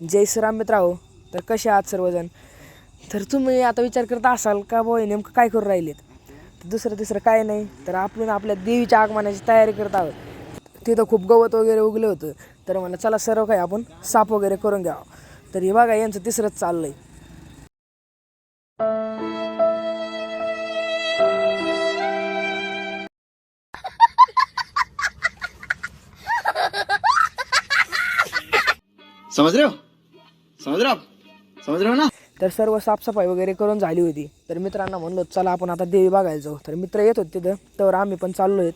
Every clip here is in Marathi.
जय श्रीराम मित्रांनो. तर कसे आहात सर्वजण. तर तुम्ही आता विचार करत असाल का बोय नेमकं काय करू राहिलेत. तर दुसरं तिसरं काय नाही, तर आपण आपल्या देवीच्या आगमनाची तयारी करत आहोत. तिथं खूप गवत वगैरे उगलं होतं, तर म्हणलं चला सर्व काही आपण साफ वगैरे करून घ्यावं. तर हे बघा यांचं तिसरंच चाललंय. समझ रहे हो समझ रहे हो आप समझ रहे हो ना. तर सर्व साफसफाई वगैरे करून झाली होती. तर मित्रांना म्हणलो चला आपण आता देवी बघायला जाऊ. तर मित्र येत होते तिथं, तर आम्ही पण चाललो आहेत.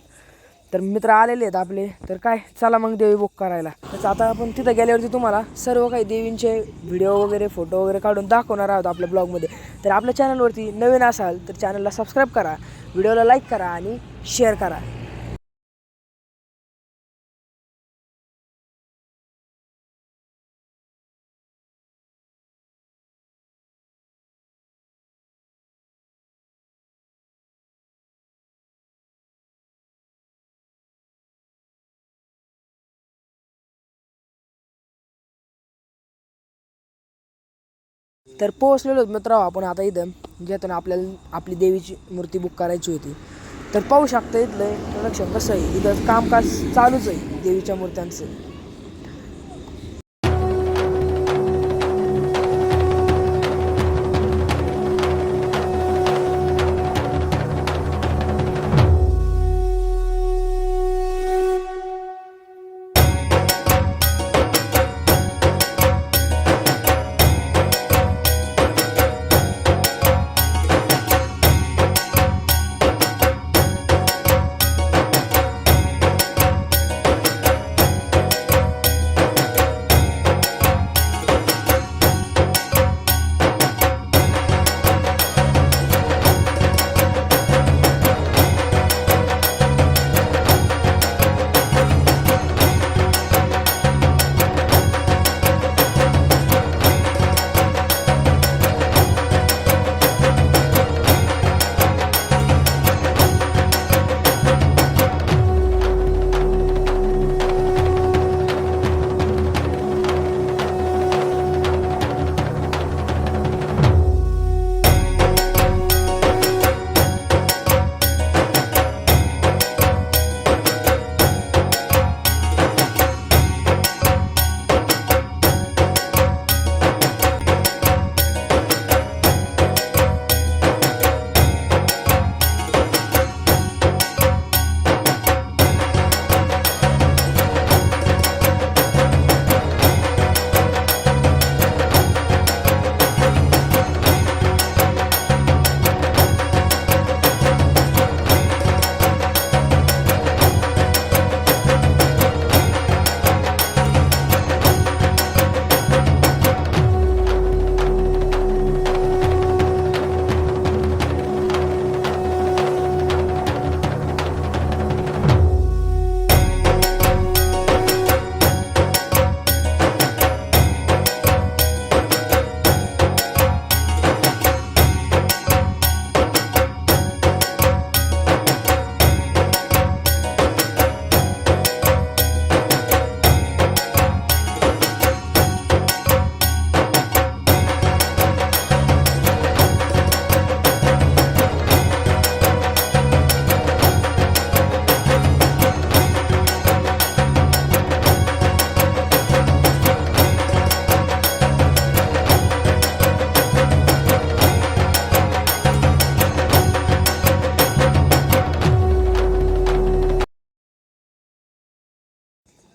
तर मित्र आलेले आहेत आपले, तर काय चला मग देवी बुक करायला. तर आता आपण तिथं गेल्यावरती तुम्हाला सर्व काही देवींचे व्हिडिओ वगैरे फोटो वगैरे काढून दाखवणार आहोत आपल्या ब्लॉगमध्ये. तर आपल्या चॅनलवरती नवीन असाल तर चॅनलला सबस्क्राईब करा, व्हिडिओला लाईक करा आणि शेअर करा. तर पोहोचलेलो मित्र आपण आता इथं, ज्यातून आपल्याला आपली देवीची मूर्ती बुक करायची होती. तर पाहू शकता इथलं प्रोडक्शन कसं आहे. इथं कामकाज चालूच आहे देवीच्या मूर्त्यांचं.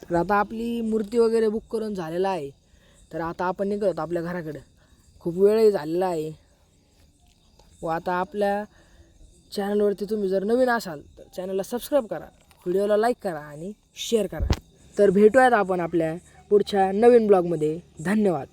तर आता आपली मूर्ती वगैरे बुक करून झालेला आहे. तर आता आपण निघत आपल्या घराकडे. खूप वेळही झालेला आहे. व आता आपल्या चॅनलवरती तुम्ही जर नवीन असाल तर चॅनलला सबस्क्राईब करा, व्हिडिओला लाईक करा आणि शेअर करा. तर भेटूयात आपण आपल्या पुढच्या नवीन ब्लॉगमध्ये. धन्यवाद.